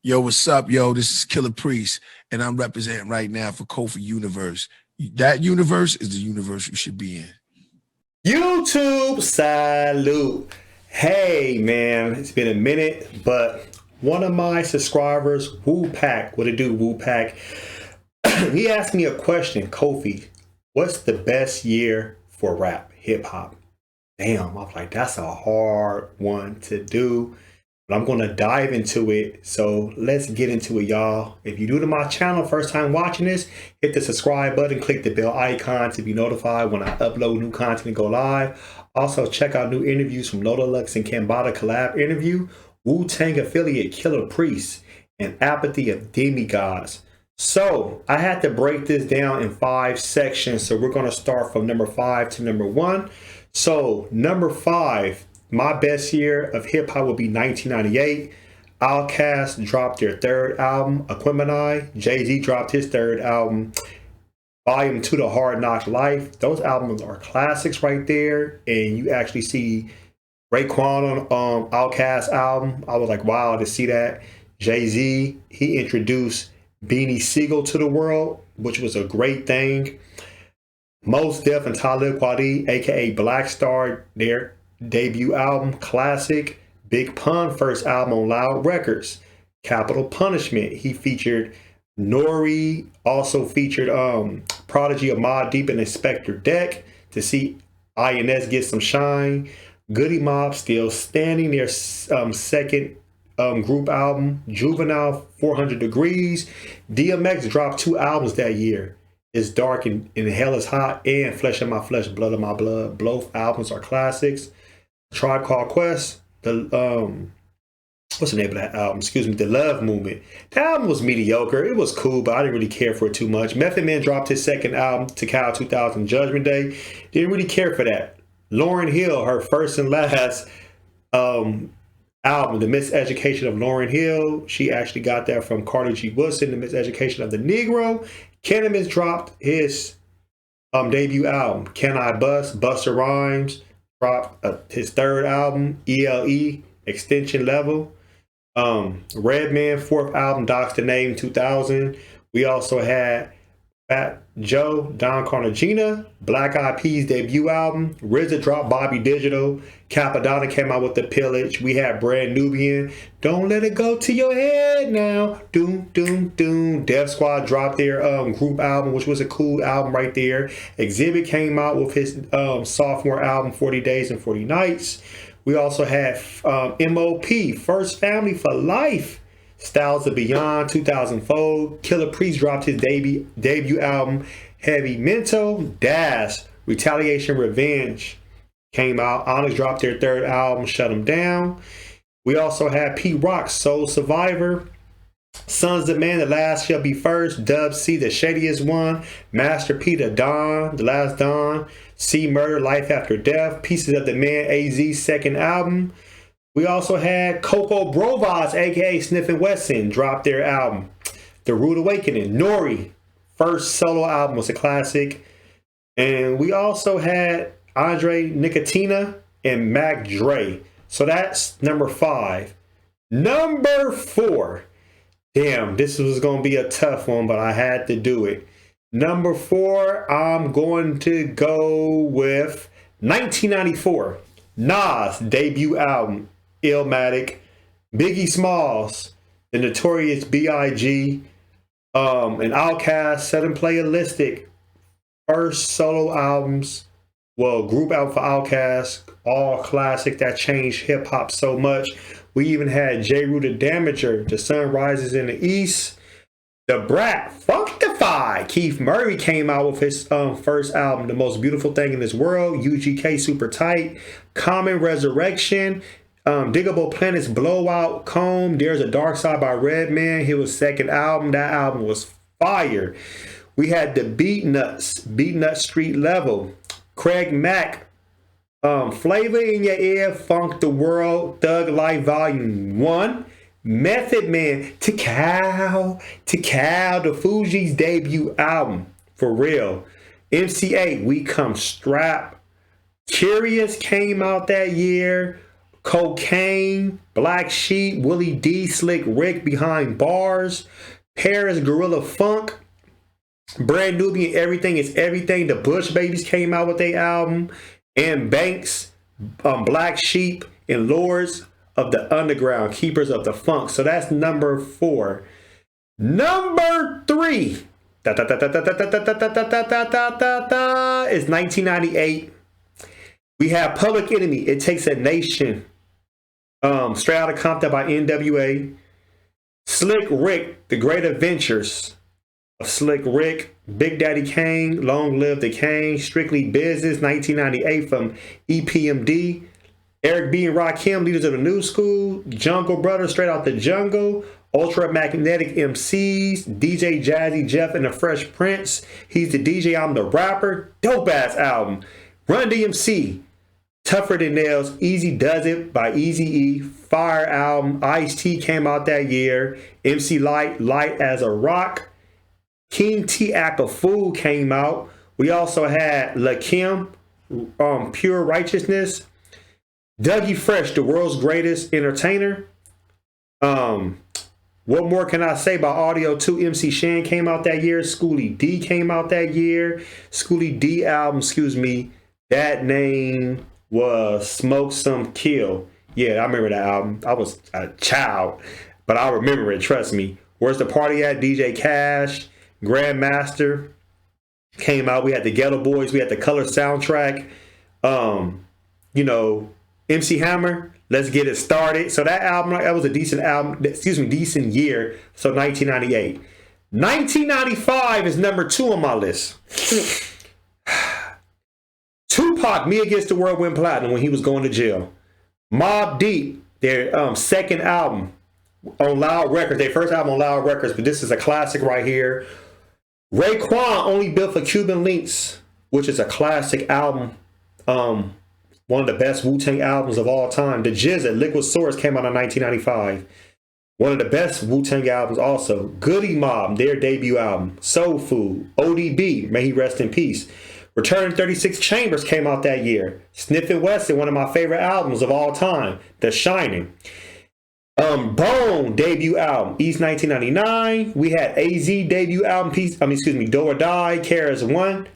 Yo, what's up, yo? This is Killer Priest, and I'm representing right now for Kofi Universe. That universe is the universe you should be in. YouTube salute. Hey man, it's been a minute, but one of my subscribers, Wu-Pack, what it do, Wu-Pack, he asked me a question, Kofi, what's the best year for rap, hip hop? Damn, I'm like, that's a hard one to do. But I'm gonna dive into it. So let's get into it, y'all. If you're new to my channel, first time watching this, hit the subscribe button, click the bell icon to be notified when I upload new content and go live. Also, check out new interviews from Loda Lux and Kambada collab interview, Wu-Tang affiliate Killer Priest, and Apathy of Demigods. So I had to break this down in 5 sections. So we're gonna start from number 5 to number 1. So number 5, my best year of hip hop would be 1998. Outkast dropped their 3rd album, Aquemini. Jay-Z dropped his 3rd album, Volume 2, The Hard Knock Life. Those albums are classics right there. And you actually see Raekwon on Outkast album. I was like, wow, to see that. Jay-Z, he introduced Beanie Siegel to the world, which was a great thing. Mos Def and Talib Kweli, aka Black Star, their debut album, classic. Big Pun first album on Loud Records, Capital Punishment. He featured Nori, also featured Prodigy, Ahmad Deep, and Inspector Deck to see INS get some shine. Goody Mob still standing, their second group album. Juvenile, 400 Degrees. DMX dropped 2 albums that year. It's Dark and Hell is Hot and Flesh of My Flesh, Blood of My Blood. Both albums are classics. Tribe Called Quest, the what's the name of that album? Excuse me, The Love Movement. The album was mediocre. It was cool, but I didn't really care for it too much. Method Man dropped his 2nd album, Tikal 2000 Judgment Day. Didn't really care for that. Lauryn Hill, her first and last album, The Miseducation of Lauryn Hill. She actually got that from Carter G. Woodson, The Miseducation of the Negro. Cannabis dropped his debut album, Can I Bust? Busta Rhymes dropped his 3rd album, ELE, Extension Level. Redman, 4th album, Docs the Name, 2000. We also had Fat Joe, Don Cartagena, Black Eyed Peas debut album. RZA dropped Bobby Digital. Capadonna came out with The Pillage. We had Brand Nubian, Don't Let It Go to Your Head Now. Doom, doom, doom. Def Squad dropped their group album, which was a cool album right there. Exhibit came out with his sophomore album, 40 Days and 40 Nights. We also had MOP, First Family for Life. Styles of Beyond, 2004. Killer Priest dropped his debut album, Heavy Mental. Dash, Retaliation Revenge came out. Onyx dropped their 3rd album, Shut 'Em Down. We also had Pete Rock, Soul Survivor. Sons of Man, The Last Shall Be First. Dub C, The Shadiest One. Master P, The Dawn, The Last Dawn. C Murder, Life After Death. Pieces of the Man, AZ's 2nd album. We also had Coco Brovaz, aka Sniffin' Wesson, drop their album, The Rude Awakening. Nori, first solo album, was a classic. And we also had Andre Nicotina and Mac Dre. So that's number 5. Number 4. Damn, this was going to be a tough one, but I had to do it. Number 4, I'm going to go with 1994. Nas debut album, Illmatic. Biggie Smalls, The Notorious B.I.G., and Outkast, Set and Playalistic. First solo albums, well, group album for Outkast, all classic that changed hip hop so much. We even had J. Rue the Damager, The Sun Rises in the East. The Brat, Funkified. Keith Murray came out with his first album, The Most Beautiful Thing in This World. UGK, Super Tight. Common, Resurrection. Diggable Planets, Blowout, Comb. There's a Dark Side by Redman. His 2nd album. That album was fire. We had the Beat Nuts Street Level. Craig Mack, Flavor in Your Ear, Funk the World, Thug Life Volume 1. Method Man, Tikal, the Fugees debut album, for real. MC8, We Come Strap. Curious came out that year. Cocaine, Black Sheep, Willie D, Slick Rick, Behind Bars, Paris, Gorilla Funk, Brand Nubian, Everything is Everything. The Bush Babies came out with their album, and Banks, Black Sheep, and Lords of the Underground, Keepers of the Funk. So that's number 4. Number 3 is 1998. We have Public Enemy, It Takes a Nation, Straight Outta Compton by NWA. Slick Rick, The Great Adventures of Slick Rick. Big Daddy Kane, Long Live the Kane. Strictly Business, 1998 from EPMD. Eric B. and Rakim, Leaders of the New School. Jungle Brothers, Straight Out the Jungle. Ultra Magnetic MCs. DJ Jazzy Jeff and the Fresh Prince. He's the DJ, I'm the Rapper. Dope ass album. Run DMC. Tougher Than Nails, Easy Does It by Eazy-E. Fire album. Ice-T came out that year. MC Light, Light as a Rock. King T Act a Fool came out. We also had Lakim, Pure Righteousness. Dougie Fresh, The World's Greatest Entertainer. What More Can I Say by Audio 2, MC Shan came out that year. Schoolie D came out that year. Schoolie D album, that name was Smoke Some Kill. Yeah, I remember that album. I was a child, but I remember it, trust me. Where's the Party At? DJ Cash, Grandmaster came out. We had the Ghetto Boys. We had the Color soundtrack. MC Hammer, Let's Get It Started. So that album, that was a decent album. Decent year. So 1998. 1995 is number 2 on my list. Tupac, Me Against the World went platinum when he was going to jail. Mobb Deep, their second album on Loud Records, their first album on Loud Records, but this is a classic right here. Raekwon, Only Built for Cuban Links, which is a classic album. One of the best Wu-Tang albums of all time. The GZA, Liquid Swords came out in 1995. One of the best Wu-Tang albums also. Goody Mob, their debut album. Soul Food, ODB, may he rest in peace. Return 36 Chambers came out that year. Sniffin' Wesson, one of my favorite albums of all time. The Shining. Bone debut album, East 1999. We had AZ debut album, Do or Die, KRS One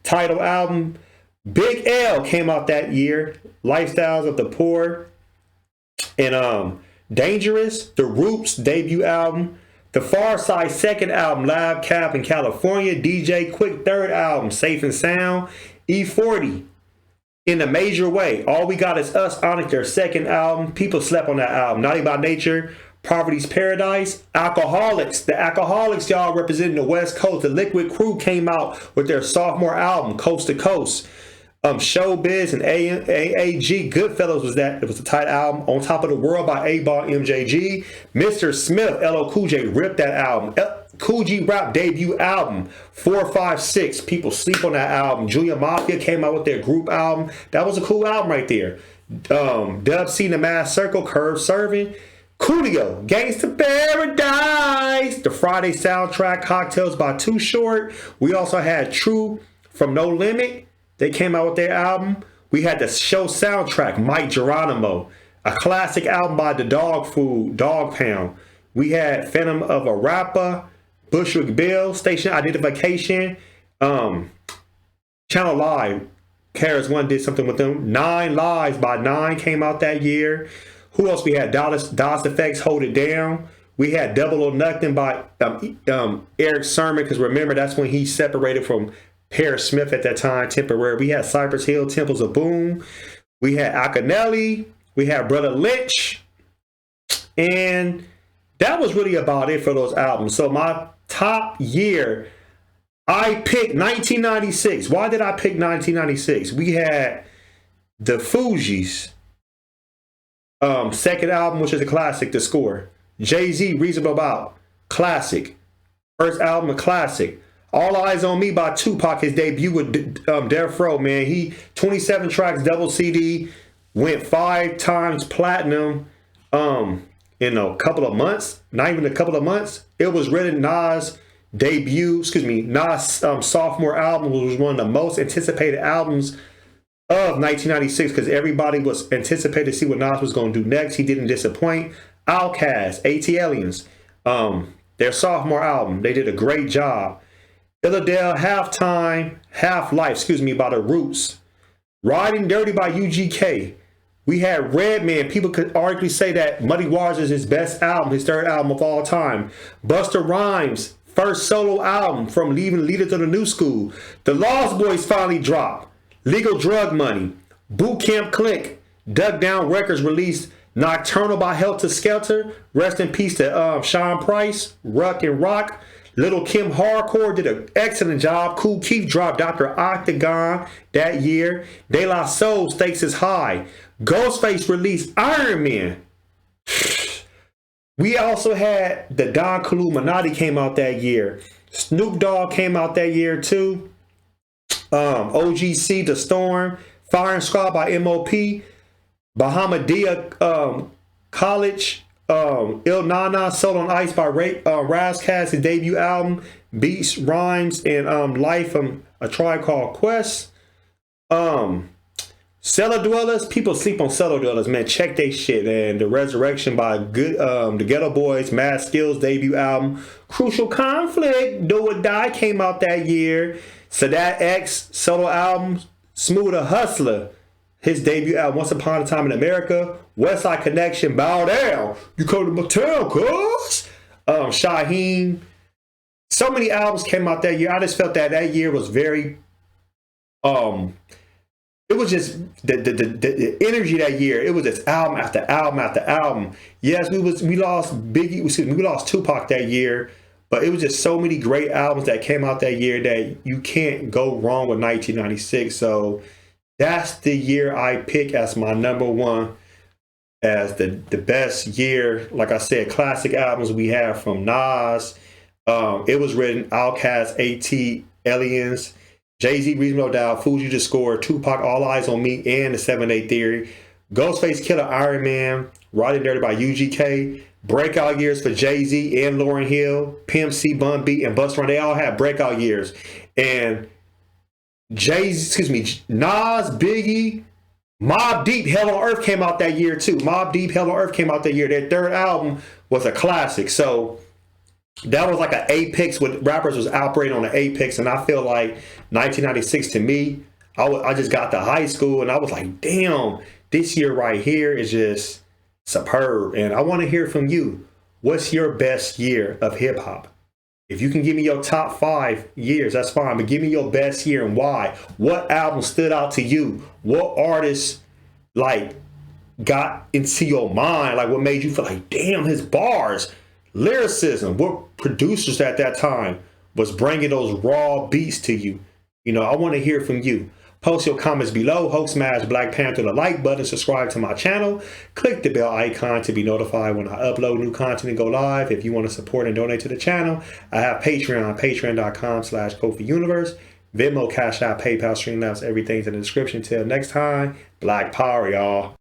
title album. Big L came out that year. Lifestyles of the Poor. And Dangerous, The Roots debut album. The Far Side second album, Lab Cap in California. DJ Quick third album, Safe and Sound. E40, In a Major Way. All We Got Is Us, Onyx, their second album. People slept on that album. Naughty by Nature, Poverty's Paradise. Alcoholics, the Alcoholics, y'all, representing the West Coast. The Liquid Crew came out with their sophomore album, Coast to Coast. Showbiz and AAG, Goodfellas was that. It was the title album. On Top of the World by A-Ball MJG. Mr. Smith, LL Cool J ripped that album. Cool G Rap debut album, 456. People sleep on that album. Junior Mafia came out with their group album. That was a cool album right there. Dub C, The Mass Circle, Curve Serving. Coolio, Gangsta Paradise. The Friday soundtrack, Cocktails by Too Short. We also had True from No Limit. They came out with their album. We had the show soundtrack, Mike Geronimo, a classic album by the Dog Food, Dog Pound. We had Phantom of a Rapper, Bushwick Bill, Station Identification, Channel Live. KRS One did something with them. 9 Lives by 9 came out that year. Who else we had? Das Effects, Hold It Down. We had Double or Nothing by Eric Sermon, because remember, that's when he separated from Paris Smith at that time, temporary. We had Cypress Hill, Temples of Boom. We had Akinelli. We had Brother Lynch. And that was really about it for those albums. So my top year, I picked 1996. Why did I pick 1996? We had the Fugees. Second album, which is a classic, The Score. Jay-Z, Reasonable Doubt, classic. First album, a classic. All Eyes on Me by Tupac, his debut with Death Row, man. He 27 tracks, double CD, went 5 times platinum in a couple of months. Not even a couple of months. It was written Nas' debut, Nas' sophomore album, which was one of the most anticipated albums of 1996 because everybody was anticipated to see what Nas was going to do next. He didn't disappoint. Outkast, AT their sophomore album, they did a great job. Illadelph, Halftime, Half-Life, by The Roots. Riding Dirty by UGK. We had Redman. People could arguably say that Muddy Waters is his best album, his third album of all time. Busta Rhymes, first solo album from leaving Leader to the New School. The Lost Boys finally dropped. Legal Drug Money. Boot Camp Click. Dug Down Records released Nocturnal by Helter Skelter. Rest in peace to Sean Price, Ruck and Rock. Little Kim Hardcore did an excellent job. Kool Keith dropped Dr. Octagon that year. De La Soul, Stakes is High. Ghostface released Iron Man. We also had the Don Illuminati came out that year. Snoop Dogg came out that year too. OGC, The Storm. Fire and Squad by MOP. Bahamadia College. Il Nana, Soul on Ice by Razcast, his debut album. Beats, Rhymes, and Life from A Tribe Called Quest. Cellar Dwellers, people sleep on Cellar Dwellers, man. Check they shit, man. The Resurrection by the Ghetto Boys, Mad Skills debut album. Crucial Conflict, Do or Die came out that year. Sadat X solo album. Smooth a Hustler, his debut album, Once Upon a Time in America. Westside Connection, Bow Down. You come to my town, cuz. Shaheem. So many albums came out that year. I just felt that year was very it was just the energy that year. It was just album after album after album. Yes, we lost Biggie, we lost Tupac that year, but it was just so many great albums that came out that year that you can't go wrong with 1996. So that's the year I pick as my number one, as the best year. Like I said, classic albums we have from Nas. It Was Written, Outkast, AT, Aliens, Jay-Z, Reasonable Doubt, Fuji Just Scored, Tupac, All Eyes on Me, and the 7-8 Theory. Ghostface Killer, Iron Man, Riding Dirty by UGK. Breakout years for Jay-Z and Lauryn Hill, Pimp C, Bun B, and Busta Rhymes. They all had breakout years. And Nas, Biggie, Mobb Deep, Hell on Earth came out that year too. Mobb Deep, Hell on Earth came out that year. Their third album was a classic. So that was like an apex when rappers was operating on the apex. And I feel like 1996 to me, I just got to high school and I was like, damn, this year right here is just superb. And I want to hear from you. What's your best year of hip hop? If you can give me your top 5 years, that's fine. But give me your best year and why. What album stood out to you? What artists like got into your mind? Like what made you feel like, damn, his bars, lyricism. What producers at that time was bringing those raw beats to you? You know, I want to hear from you. Post your comments below. Hulk smash Black Panther the like button. Subscribe to my channel. Click the bell icon to be notified when I upload new content and go live. If you want to support and donate to the channel, I have Patreon, patreon.com/KofiUniverse. Venmo, Cash App, PayPal, Streamlabs, everything's in the description. Till next time, Black Power, y'all.